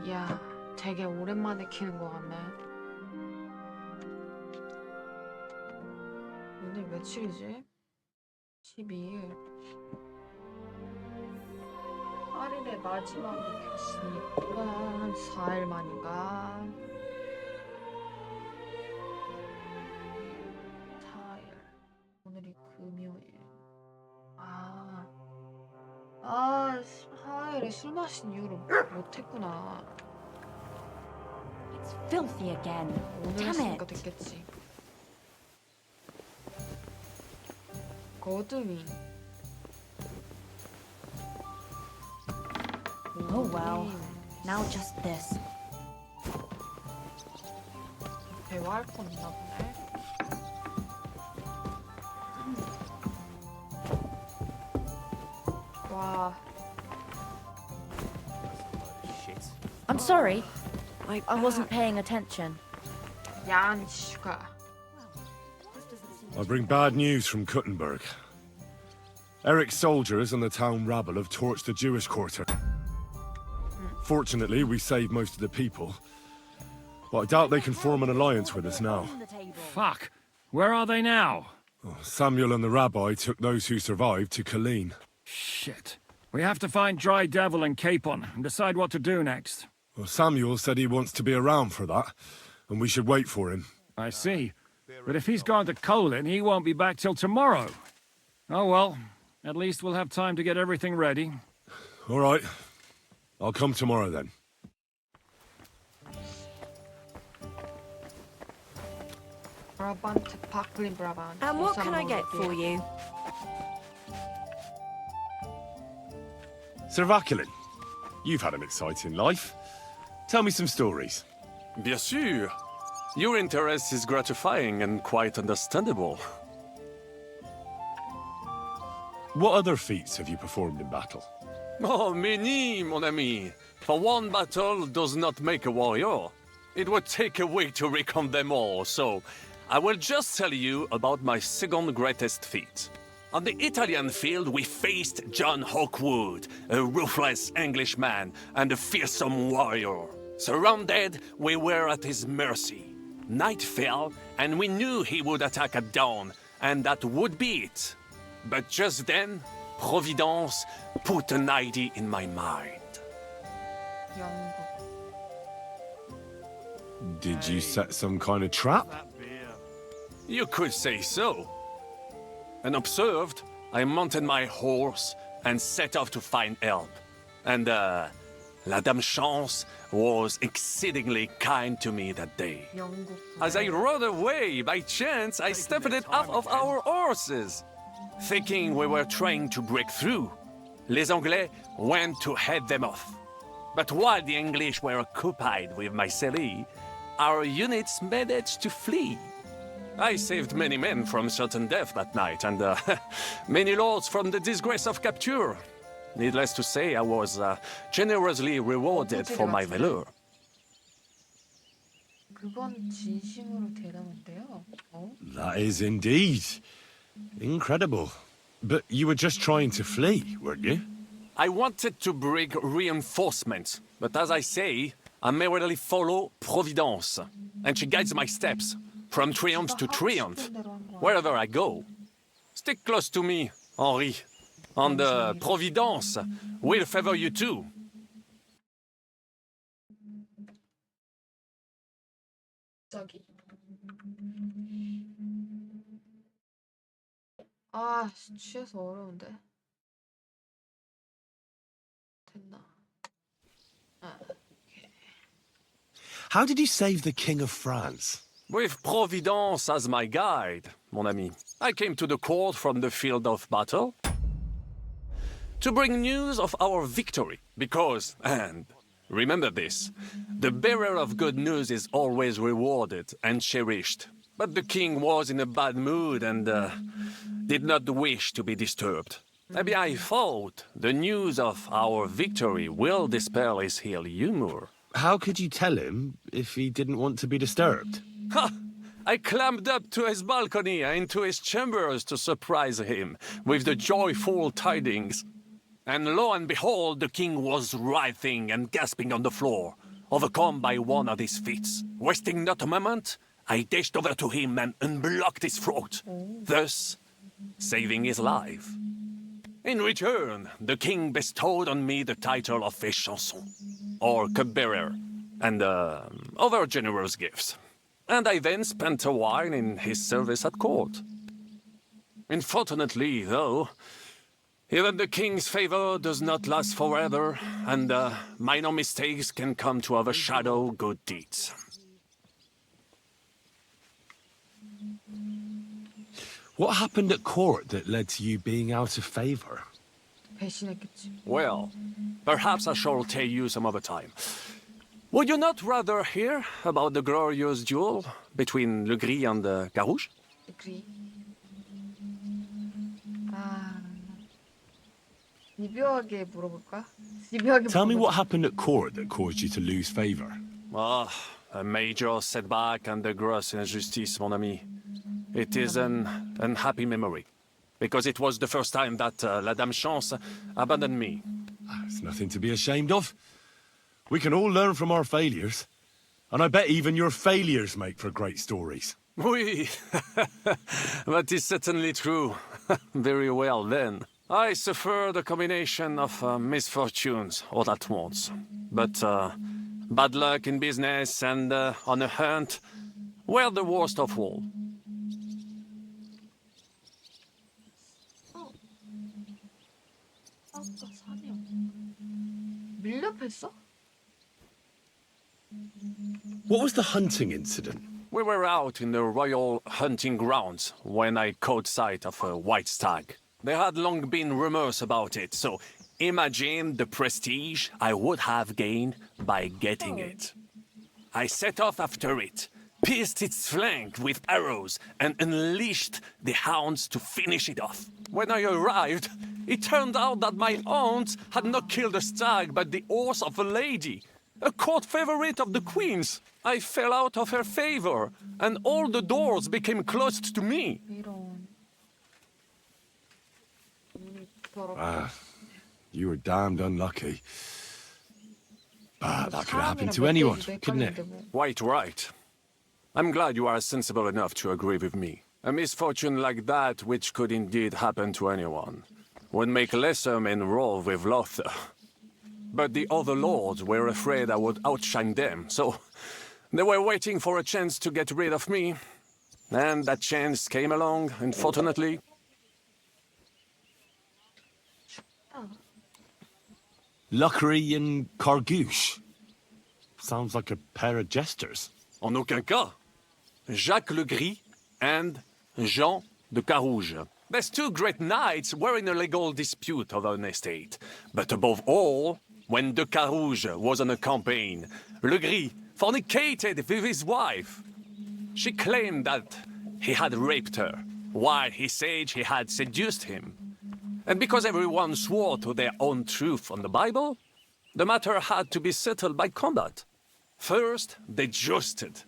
이야, 되게 오랜만에 키는 것 같네. 오늘 며칠이지? 12일. 8일의 마지막으로 켰으니까 한 4일 만인가? 4일. 오늘이 금요일. 화요일에 술 마신 이후로 못했구나. It's filthy again. 오늘 Damn 했으니까 it. 됐겠지. 거드윙. Oh well. Now just this. 대화할 거 있나 보네. 와, I'm sorry. I wasn't paying attention. 양 슈가. I bring bad news from Kuttenberg. Eric's soldiers and the town rabble have torched the Jewish quarter. Fortunately, we saved most of the people. But I doubt they can form an alliance with us now. Fuck. Where are they now? Samuel and the rabbi took those who survived to Colleen. Shit. We have to find Dry Devil and Capon and decide what to do next. Well, Samuel said he wants to be around for that, and we should wait for him. I see. But if he's gone to Colin, he won't be back till tomorrow. Oh well. At least we'll have time to get everything ready. All right. I'll come tomorrow then. 브라반트, 바클린 브라반트. And what can I get for you? Sir Vaculin, you've had an exciting life. Tell me some stories. Bien sûr. Your interest is gratifying and quite understandable. What other feats have you performed in battle? Oh, many, mon ami. For one battle does not make a warrior. It would take a week to recount them all, so I will just tell you about my second greatest feat. On the Italian field, we faced John Hawkwood, a ruthless Englishman and a fearsome warrior. Surrounded, we were at his mercy. Night fell, and we knew he would attack at dawn, and that would be it. But just then, Providence put an idea in my mind. 영국. Did you set some kind of trap? You could say so. Unobserved, I mounted my horse and set off to find help. And, La Dame Chance was exceedingly kind to me that day. 영국. As I rode away, by chance, I stepped it off of our horses. Thinking we were trying to break through, Les Anglais went to head them off. But while the English were occupied with Myceli, our units managed to flee. I saved many men from certain death that night, and many lords from the disgrace of capture. Needless to say, I was generously rewarded for my valor. 그건 진심으로 대단한데요. 어? That is indeed. Incredible. But you were just trying to flee, weren't you? I wanted to bring reinforcements, but as I say, I merely follow Providence, and she guides my steps, from triumph to triumph, wherever I go. Stick close to me, Henri, and Providence will favor you too. 갑자기. 아, 취해서 어려운데. 됐나? 아, How did you save the King of France? With Providence as my guide, mon ami, I came to the court from the field of battle to bring news of our victory, because, and remember this, the bearer of good news is always rewarded and cherished. But the king was in a bad mood and did not wish to be disturbed. Maybe I thought the news of our victory will dispel his ill humor. How could you tell him if he didn't want to be disturbed? Ha! I climbed up to his balcony and into his chambers to surprise him with the joyful tidings. And lo and behold, the king was writhing and gasping on the floor. overcome by one of his feats. Wasting not a moment, I dashed over to him and unblocked his throat, thus saving his life. In return, the king bestowed on me the title of Échanson, or cupbearer, and other generous gifts. And I then spent a while in his service at court. Unfortunately, though, even the king's favor does not last forever, and minor mistakes can come to overshadow good deeds. What happened at court that led to you being out of favor? 배신했겠지. Well, perhaps I shall tell you some other time. Would you not rather hear about the glorious duel between Le Gris and Carouge? agree. 아, 집요하게 물어볼까? 집요하게 Tell me 물어볼까? what happened at court that caused you to lose favor. Ah, a major setback and a gross injustice, mon ami. It is an unhappy memory, because it was the first time that La Dame Chance abandoned me. It's nothing to be ashamed of. We can all learn from our failures. And I bet even your failures make for great stories. Oui, that is certainly true. Very well, then. I suffered a combination of misfortunes all at once. But bad luck in business and on a hunt were the worst of all. 싸웠다, 사냥. 밀렵했어? What was the hunting incident? We were out in the royal hunting grounds when I caught sight of a white stag. There had long been rumors about it, so imagine the prestige I would have gained by getting it. I set off after it, pierced its flank with arrows, and unleashed the hounds to finish it off. When I arrived, it turned out that my aunt had not killed a stag, but the horse of a lady, a court favorite of the queen's. I fell out of her favor, and all the doors became closed to me. 이런. 더럽다. Ah, you were damned unlucky. But that could happen to anyone, couldn't it? Quite right. I'm glad you are sensible enough to agree with me. A misfortune like that, which could indeed happen to anyone, would make lesser men roll with laughter. But the other lords were afraid I would outshine them, so they were waiting for a chance to get rid of me. And that chance came along, unfortunately. Luckery and Cargouche. Sounds like a pair of jesters. En aucun cas. Jacques le Gris and Jean de Carouge. These two great knights were in a legal dispute over an estate. But above all, when de Carouge was on a campaign, Le Gris fornicated with his wife. She claimed that he had raped her, while he said he had seduced him. And because everyone swore to their own truth on the Bible, the matter had to be settled by combat. First, they jousted.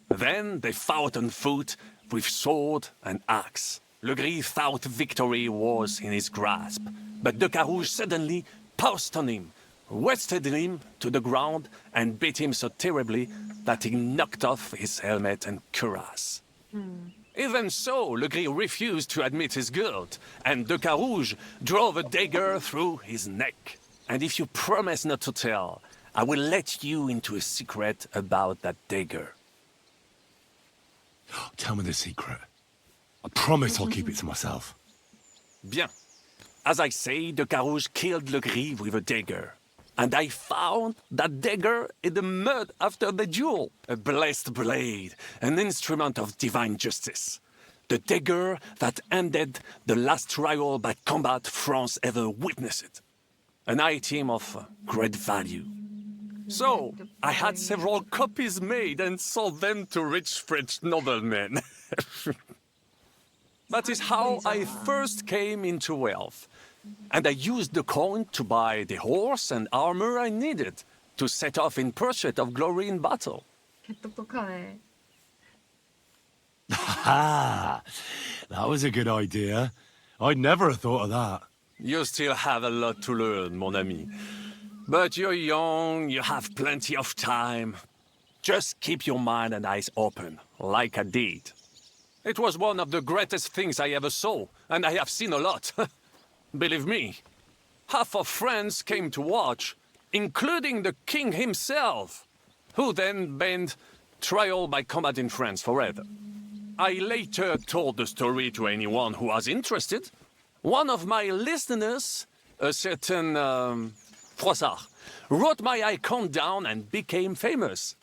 Then they fought on foot with sword and axe. Le Gris thought victory was in his grasp, but de Carouge suddenly pounced on him, wrested him to the ground, and beat him so terribly that he knocked off his helmet and cuirass. Even so, Le Gris refused to admit his guilt, and de Carouge drove a dagger through his neck. And if you promise not to tell, I will let you into a secret about that dagger. Tell me the secret. I promise I'll keep it to myself. Bien. As I say, de Carouge killed Le Gris with a dagger. And I found that dagger in the mud after the duel. A blessed blade, an instrument of divine justice. The dagger that ended the last trial by combat France ever witnessed. An item of great value. So, I had several copies made and sold them to rich French noblemen. That is how I first came into wealth. And I used the coin to buy the horse and armor I needed to set off in pursuit of glory in battle. 개똑똑하네. Ah, that was a good idea. I'd never have thought of that. You still have a lot to learn, mon ami. But you're young, you have plenty of time. Just keep your mind and eyes open, like I did. It was one of the greatest things I ever saw, and I have seen a lot. Believe me. Half of France came to watch, including the king himself, who then banned trial by combat in France forever. I later told the story to anyone who was interested. One of my listeners, a certain Froissart, wrote my icon down and became famous.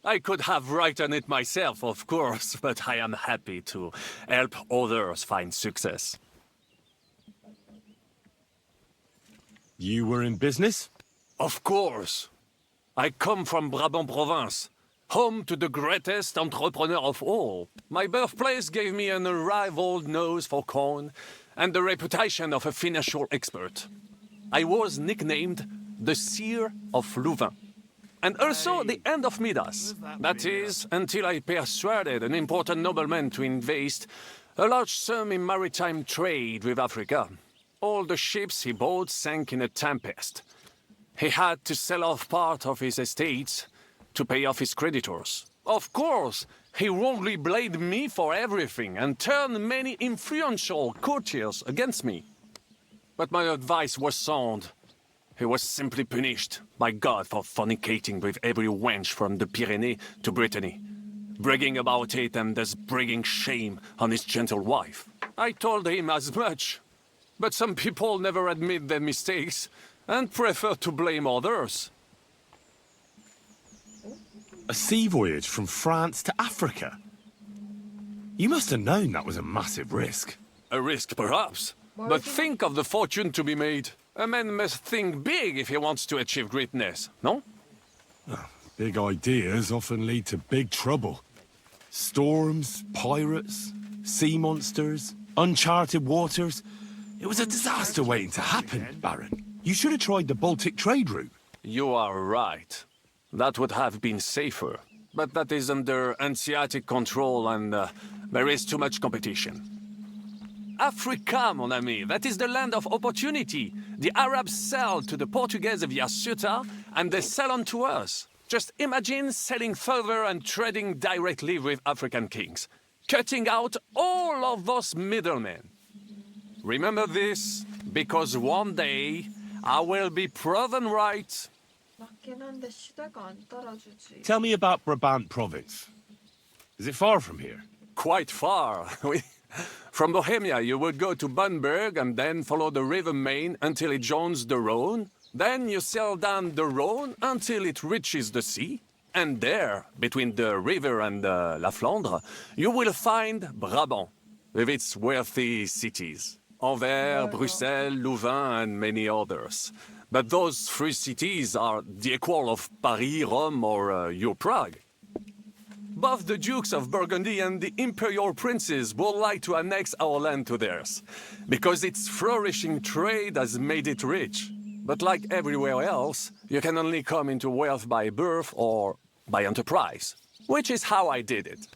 I could have written it myself, of course, but I am happy to help others find success. You were in business? Of course. I come from Brabant province, home to the greatest entrepreneur of all. My birthplace gave me an unrivaled nose for coin and the reputation of a financial expert. I was nicknamed the Seer of Louvain, and also the End of Midas. That is, until I persuaded an important nobleman to invest a large sum in maritime trade with Africa. All the ships he bought sank in a tempest. He had to sell off part of his estates to pay off his creditors. Of course, he wrongly blamed me for everything and turned many influential courtiers against me. But my advice was sound. He was simply punished by God for fornicating with every wench from the Pyrenees to Brittany, bragging about it and thus bringing shame on his gentle wife. I told him as much, but some people never admit their mistakes and prefer to blame others. A sea voyage from France to Africa? You must have known that was a massive risk. A risk, perhaps, but think of the fortune to be made. A man must think big if he wants to achieve greatness, no? Big ideas often lead to big trouble. Storms, pirates, sea monsters, uncharted waters. It was a disaster waiting to happen, Baron. You should have tried the Baltic trade route. You are right. That would have been safer. But that is under Hanseatic control and there is too much competition. Africa, mon ami, that is the land of opportunity. The Arabs sell to the Portuguese via Ceuta, and they sell on to us. Just imagine selling further and trading directly with African kings, cutting out all of those middlemen. Remember this, because one day I will be proven right. 맞긴 한데 시대가 안 따라주지. Tell me about Brabant province. Is it far from here? Quite far. From Bohemia, you would go to Bamberg and then follow the river Main until it joins the Rhone. Then you sail down the Rhone until it reaches the sea. And there, between the river and La Flandre, you will find Brabant, with its wealthy cities. Anvers, Bruxelles, Louvain, and many others. But those three cities are the equal of Paris, Rome, or your Prague. Both the Dukes of Burgundy and the imperial princes would like to annex our land to theirs, because its flourishing trade has made it rich. But like everywhere else, you can only come into wealth by birth or by enterprise, which is how I did it.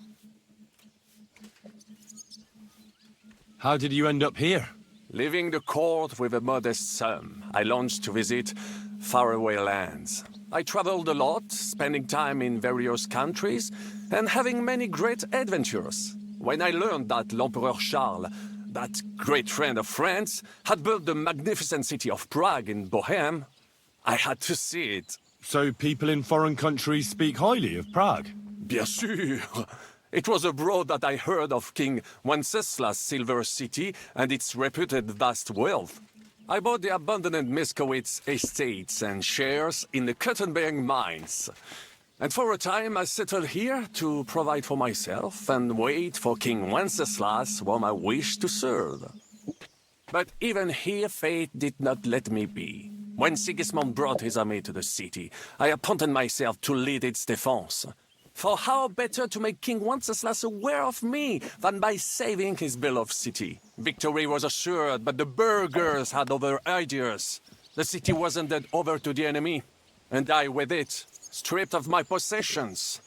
How did you end up here? Leaving the court with a modest sum, I launched to visit faraway lands. I traveled a lot, spending time in various countries and having many great adventures. When I learned that l'Empereur Charles, that great friend of France, had built the magnificent city of Prague in Bohème, I had to see it. So people in foreign countries speak highly of Prague? Bien sûr! It was abroad that I heard of King Wenceslas' silver city and its reputed vast wealth. I bought the abandoned Miskowitz estates and shares in the Kuttenberg mines. And for a time I settled here to provide for myself and wait for King Wenceslas, whom I wished to serve. But even here fate did not let me be. When Sigismund brought his army to the city, I appointed myself to lead its defense. For how better to make King Wenceslas aware of me than by saving his beloved city? Victory was assured, but the burghers had other ideas. The city was handed over to the enemy, and I with it, stripped of my possessions.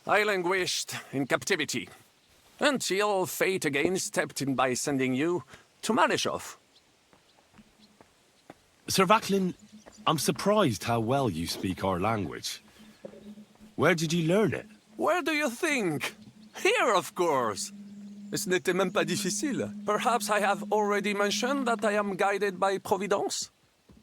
I languished in captivity, until fate again stepped in by sending you to Malishov. Sir Vaclin, I'm surprised how well you speak our language. Where did you learn it? Where do you think? Here, of course. Ce n'était même pas difficile. Perhaps I have already mentioned that I am guided by Providence.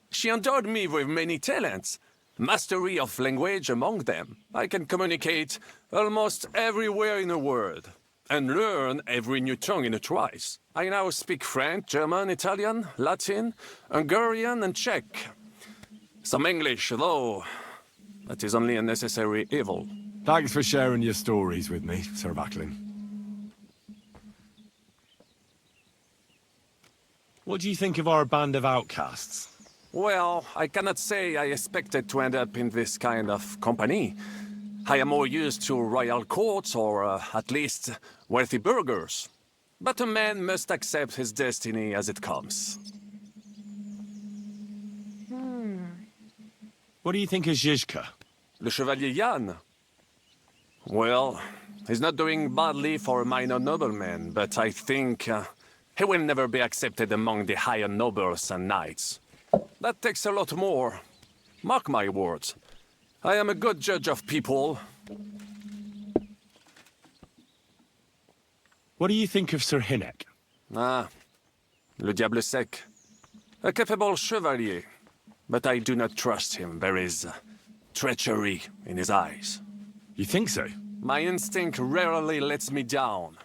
She endowed me with many talents, mastery of language among them. I can communicate almost everywhere in a word, and learn every new tongue in a trice. I now speak French, German, Italian, Latin, Hungarian, and Czech. Some English, though that is only a necessary evil. Thanks for sharing your stories with me, Sir Backlin. What do you think of our band of outcasts? Well, I cannot say I expected to end up in this kind of company. I am more used to royal courts or, at least, wealthy burghers. But a man must accept his destiny as it comes. What do you think of Zizka? Le Chevalier Jan? Well, he's not doing badly for a minor nobleman, but I think he will never be accepted among the higher nobles and knights. That takes a lot more. Mark my words. I am a good judge of people. What do you think of Sir Hynek? Ah, le diable sec. A capable chevalier, but I do not trust him. There is treachery in his eyes. You think so? My instinct rarely lets me down.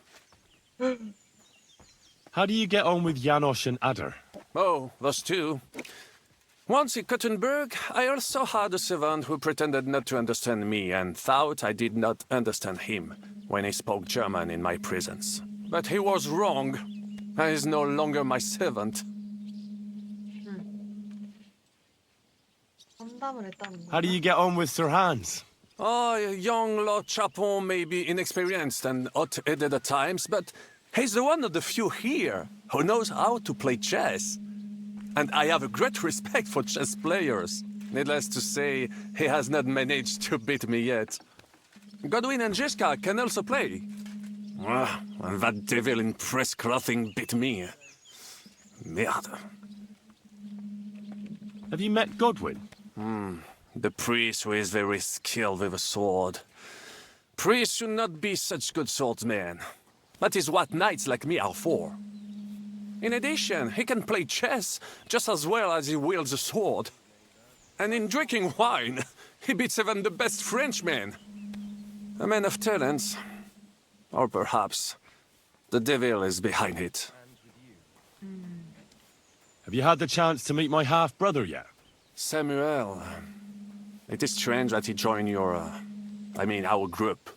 How do you get on with Janosch and Adder? Oh, those two. Once in Kuttenberg, I also had a servant who pretended not to understand me and thought I did not understand him when he spoke German in my presence. But he was wrong. He is no longer my servant. 상담을 했다는 How do you get on with Sir Hans? Oh, young Lord Chapon may be inexperienced and hot-headed at times, but he's the one of the few here who knows how to play chess. And I have a great respect for chess players. Needless to say, he has not managed to beat me yet. Godwin and Jiska can also play. And that devil in press clothing beat me. Merde. Have you met Godwin? The priest who is very skilled with a sword. Priests should not be such good swordsmen. That is what knights like me are for. In addition, he can play chess just as well as he wields a sword. And in drinking wine, he beats even the best Frenchmen. A man of talents. Or perhaps the devil is behind it. Have you had the chance to meet my half-brother yet? Samuel. It is strange that he joined your... our group.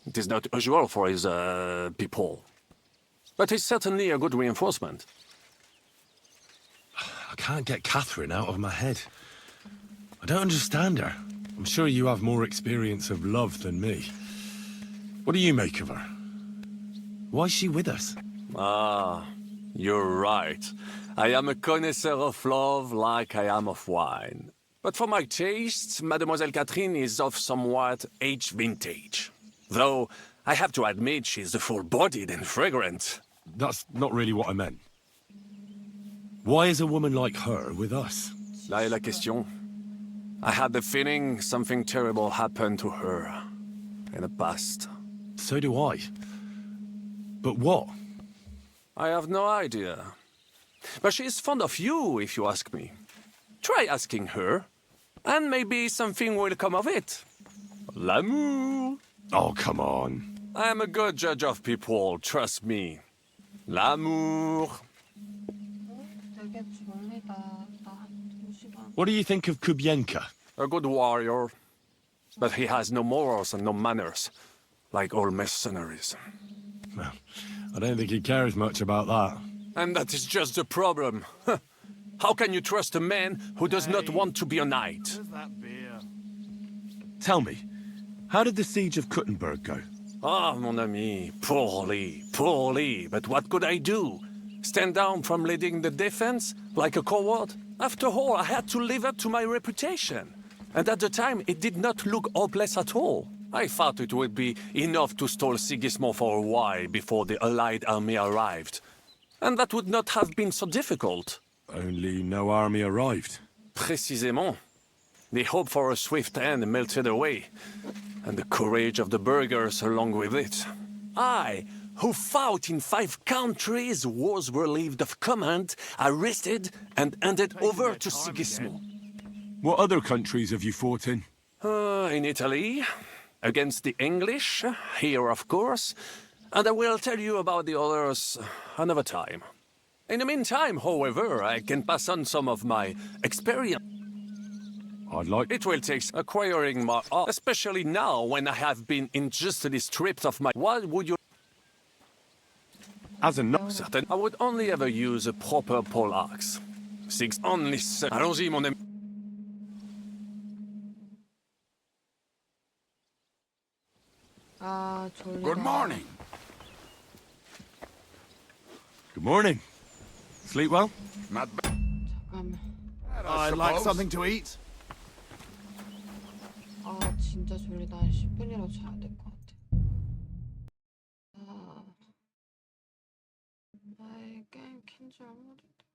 It is not usual for his, people. But he's certainly a good reinforcement. I can't get Catherine out of my head. I don't understand her. I'm sure you have more experience of love than me. What do you make of her? Why is she with us? Ah, you're right. I am a connoisseur of love like I am of wine. But for my tastes, Mademoiselle Catherine is of somewhat aged vintage. Though, I have to admit she's full-bodied and fragrant. That's not really what I meant. Why is a woman like her with us? Là est la question. I had the feeling something terrible happened to her in the past. So do I. But what? I have no idea. But she's fond of you, if you ask me. Try asking her, and maybe something will come of it. L'amour. Oh, come on. I am a good judge of people, trust me. L'amour. 되게 졸리다. 나 2시간. What do you think of Kubienka? A good warrior. But he has no morals and no manners, like all mercenaries. Well, I don't think he cares much about that. And that is just the problem. How can you trust a man who does not want to be a knight? Tell me, how did the siege of Kuttenberg go? Ah, mon ami, poorly, poorly. But what could I do? Stand down from leading the defense like a coward? After all, I had to live up to my reputation. And at the time, it did not look hopeless at all. I thought it would be enough to stall Sigismund for a while before the Allied army arrived. And that would not have been so difficult. Only no army arrived. Précisément. The hope for a swift end melted away, and the courage of the burghers along with it. I, who fought in 5 countries, was relieved of command, arrested, and handed over to Sigismund. What other countries have you fought in? In Italy, against the English, here of course, and I will tell you about the others another time. In the meantime, however, I can pass on some of my experience. I'd like... It will take acquiring my art, especially now when I have been injustly stripped of my... What would you... As a no... Certain, I would only ever use a proper poleaxe. 6 only... Allons-y, mon ami. 아, 졸리다. Good morning. Good morning. Sleep well? Not bad. 잠깐만. I'd like something to eat. 아, 진짜 졸리다. 한 10분이라도 자야 될 것 같아. 아, 나의 게임 킨줄 모르겠다.